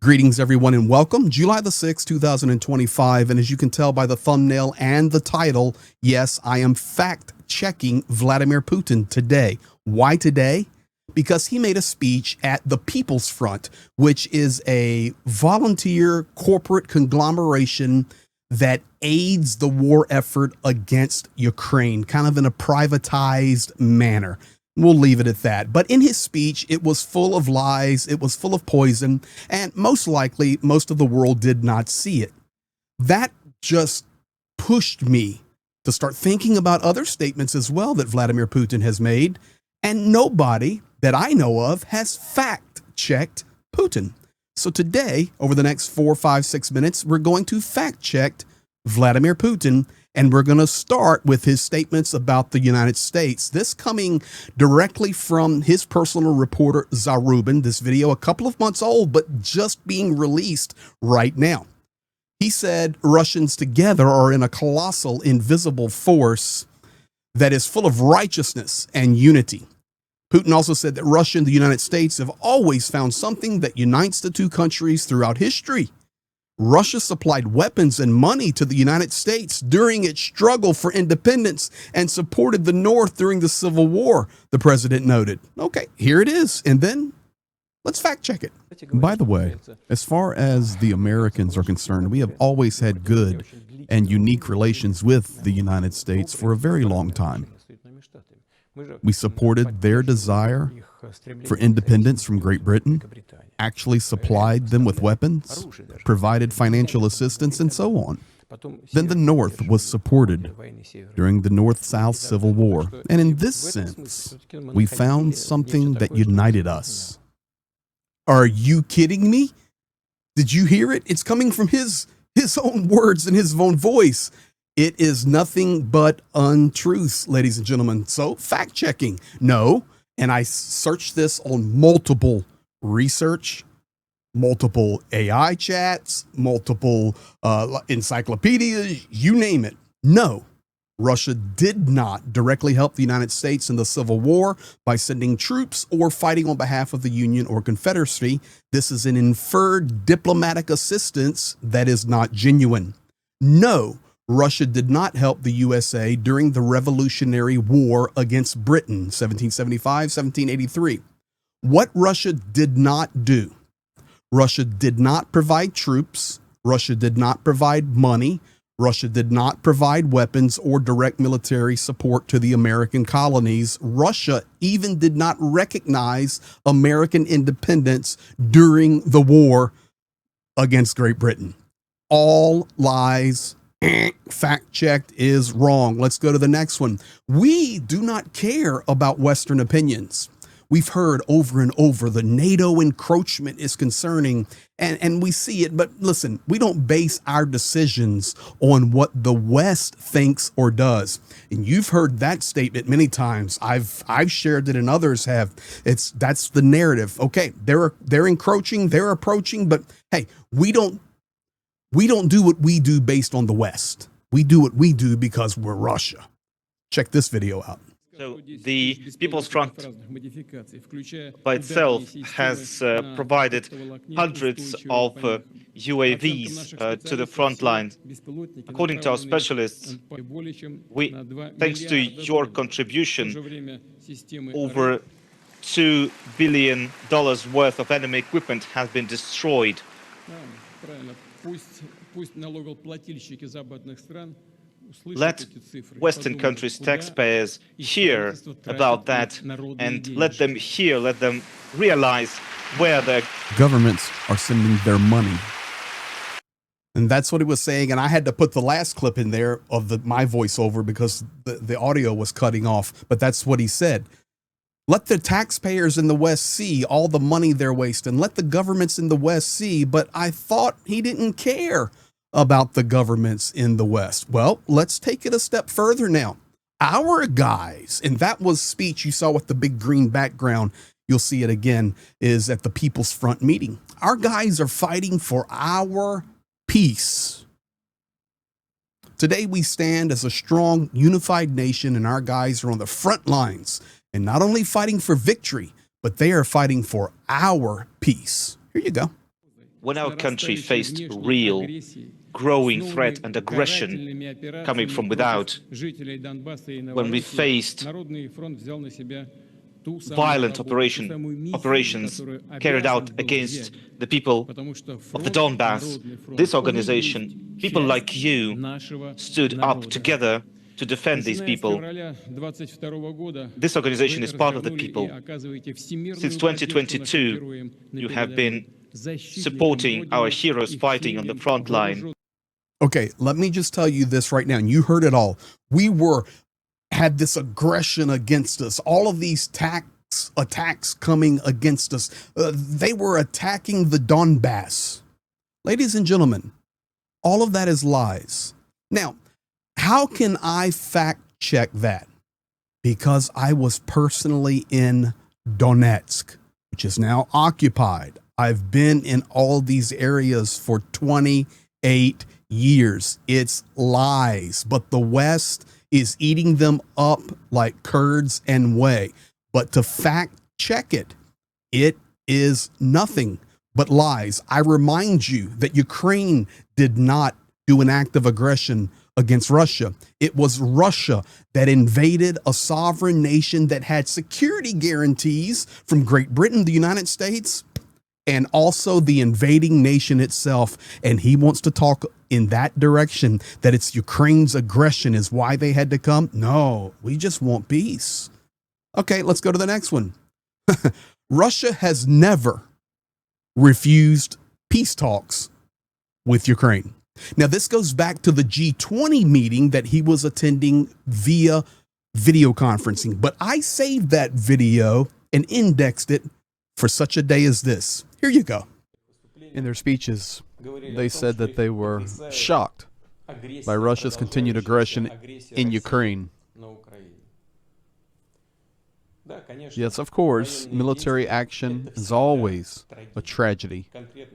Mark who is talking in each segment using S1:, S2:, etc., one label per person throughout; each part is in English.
S1: Greetings, everyone, and welcome. July the 6th, 2025. And as you can tell by the thumbnail and the title, yes, I am fact-checking Vladimir Putin today. Why today? Because he made a speech at the People's Front, which is a volunteer corporate conglomeration that aids the war effort against Ukraine, kind of in a privatized manner. We'll leave it at that. But in his speech, it was full of lies, it was full of poison, and most likely, most of the world did not see it. That just pushed me to start thinking about other statements as well that Vladimir Putin has made, and nobody that I know of has fact-checked Putin. So today, over the next 4, 5, 6 minutes, we're going to fact-check Vladimir Putin. And we're going to start with his statements about the United States. This coming directly from his personal reporter, Zarubin. This video a couple of months old, but just being released right now. He said Russians together are in a colossal, invisible force that is full of righteousness and unity. Putin also said that Russia and the United States have always found something that unites the two countries throughout history. Russia supplied weapons and money to the United States during its struggle for independence and supported the North during the Civil War, the president noted. Okay, here it is. And then let's fact check it.
S2: By the way, as far as the Americans are concerned, we have always had good and unique relations with the United States for a very long time. We supported their desire for independence from Great Britain, actually supplied them with weapons, provided financial assistance, and so on. Then the North was supported during the North-South Civil War. And in this sense, we found something that united us.
S1: Are you kidding me? Did you hear it? It's coming from his own words and his own voice. It is nothing but untruths, ladies and gentlemen. So fact checking. No. And I searched this on multiple research, multiple AI chats, multiple encyclopedias, you name it. No, Russia did not directly help the United States in the Civil War by sending troops or fighting on behalf of the Union or Confederacy. This is an inferred diplomatic assistance that is not genuine. No, Russia did not help the USA during the Revolutionary War against Britain, 1775, 1783. What Russia did not do, Russia did not provide troops, Russia did not provide money, Russia did not provide weapons or direct military support to the American colonies. Russia even did not recognize American independence during the war against Great Britain. All lies. Fact checked is wrong. Let's go to the next one. We do not care about Western opinions. We've heard over and over the NATO encroachment is concerning, and we see it. But listen, we don't base our decisions on what the West thinks or does. And you've heard that statement many times. I've shared it, and others have. That's the narrative. Okay, they're encroaching, they're approaching, but hey, we don't do what we do based on the West. We do what we do because we're Russia. Check this video out.
S3: So the People's Front by itself has provided hundreds of UAVs to the front line. According to our specialists, thanks to your contribution, over $2 billion worth of enemy equipment has been destroyed. Let Western countries' taxpayers hear about that, and let them realize where their
S2: governments are sending their money.
S1: And that's what he was saying. And I had to put the last clip in there of my voiceover because the audio was cutting off. But that's what he said. Let the taxpayers in the West see all the money they're wasting. Let the governments in the West see. But I thought he didn't care about the governments in the West. Well, let's take it a step further now. Our guys, and that was speech you saw with the big green background, you'll see it again, is at the People's Front meeting. Our guys are fighting for our peace. Today we stand as a strong, unified nation, and our guys are on the front lines, and not only fighting for victory, but they are fighting for our peace. Here you go.
S3: when our country faced real, growing threat and aggression coming from without, when we faced violent operations carried out against the people of the Donbass, this organization, people like you, stood up together to defend these people. This organization is part of the people. Since 2022, you have been supporting our heroes fighting on the front line.
S1: Okay, let me just tell you this right now, and you heard it all. We had this aggression against us, all of these attacks coming against us. They were attacking the Donbass. Ladies and gentlemen, all of that is lies. Now, how can I fact check that? Because I was personally in Donetsk, which is now occupied. I've been in all these areas for 28 years. It's lies, but the West is eating them up like curds and whey. But to fact check it, it is nothing but lies. I remind you that Ukraine did not do an act of aggression against Russia. It was Russia that invaded a sovereign nation that had security guarantees from Great Britain, the United States, and also the invading nation itself. And he wants to talk in that direction, that it's Ukraine's aggression is why they had to come. No, we just want peace. Okay, let's go to the next one. Russia has never refused peace talks with Ukraine. Now, this goes back to the G20 meeting that he was attending via video conferencing, but I saved that video and indexed it for such a day as this. Here you go.
S2: In their speeches, they said that they were shocked by Russia's continued aggression in Ukraine. Yes, of course, military action is always a tragedy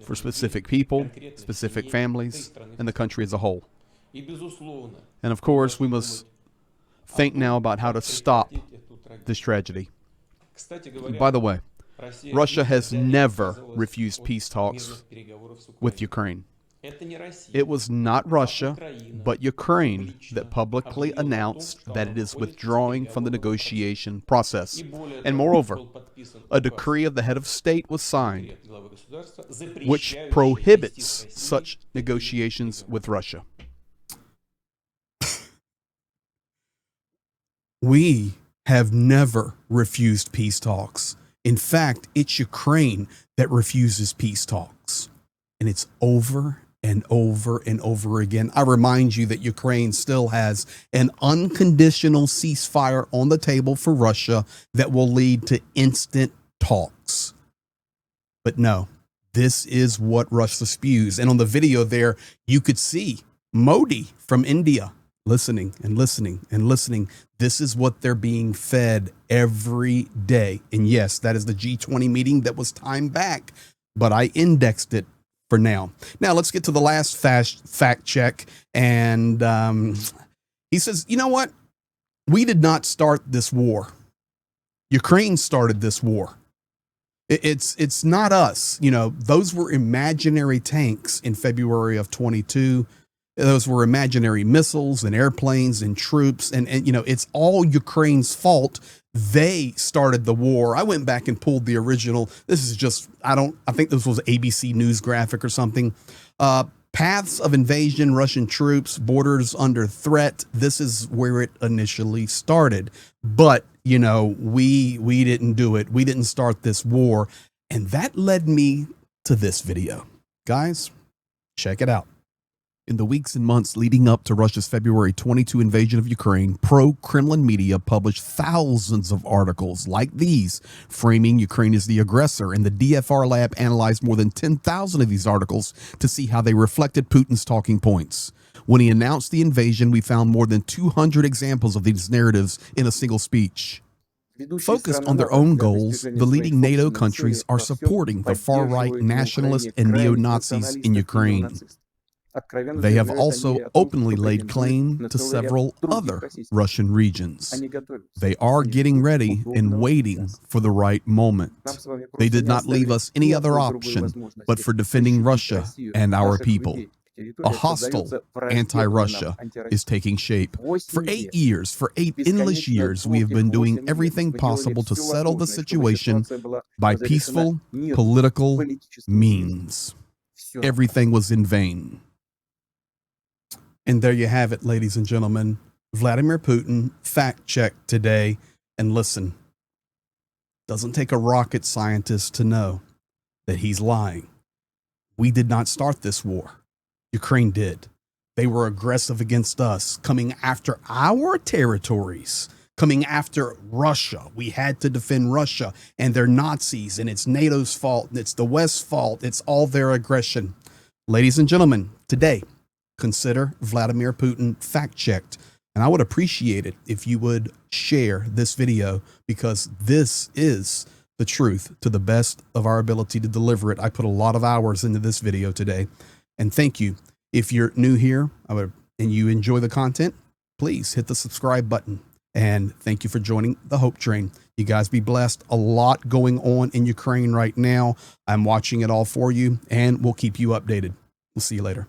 S2: for specific people, specific families, and the country as a whole. And of course, we must think now about how to stop this tragedy. By the way, Russia has never refused peace talks with Ukraine. It was not Russia, but Ukraine that publicly announced that it is withdrawing from the negotiation process. And moreover, a decree of the head of state was signed, which prohibits such negotiations with Russia.
S1: We have never refused peace talks. In fact, it's Ukraine that refuses peace talks. And it's over and over and over again. I remind you that Ukraine still has an unconditional ceasefire on the table for Russia that will lead to instant talks. But no, this is what Russia spews. And on the video there, you could see Modi from India listening and listening and listening. This is what they're being fed every day. And yes, that is the G20 meeting that was timed back, but I indexed it for now. Now let's get to the last fact check. And he says, you know what? We did not start this war. Ukraine started this war. It's not us. You know, those were imaginary tanks in February of 22. Those were imaginary missiles and airplanes and troops. And you know, it's all Ukraine's fault. They started the war. I went back and pulled the original. This is just, I think this was ABC News graphic or something. Paths of invasion, Russian troops, borders under threat. This is where it initially started. But, you know, we didn't do it. We didn't start this war. And that led me to this video. Guys, check it out. In the weeks and months leading up to Russia's February 22 invasion of Ukraine, pro-Kremlin media published thousands of articles like these, framing Ukraine as the aggressor, and the DFR lab analyzed more than 10,000 of these articles to see how they reflected Putin's talking points. When he announced the invasion, we found more than 200 examples of these narratives in a single speech. Focused on their own goals, the leading NATO countries are supporting the far-right nationalists and neo-Nazis in Ukraine.
S2: They have also openly laid claim to several other Russian regions. They are getting ready and waiting for the right moment. They did not leave us any other option but for defending Russia and our people. A hostile anti-Russia is taking shape. For 8 years, for 8 endless years, we have been doing everything possible to settle the situation by peaceful political means. Everything was in vain.
S1: And there you have it, ladies and gentlemen. Vladimir Putin fact-checked today. And listen, doesn't take a rocket scientist to know that he's lying. We did not start this war. Ukraine did. They were aggressive against us, coming after our territories, coming after Russia. We had to defend Russia, and they're Nazis, and it's NATO's fault, and it's the West's fault. It's all their aggression. Ladies and gentlemen, today, consider Vladimir Putin fact-checked. And I would appreciate it if you would share this video, because this is the truth to the best of our ability to deliver it. I put a lot of hours into this video today. And thank you. If you're new here and you enjoy the content, please hit the subscribe button. And thank you for joining the Hope Train. You guys be blessed. A lot going on in Ukraine right now. I'm watching it all for you, and we'll keep you updated. We'll see you later.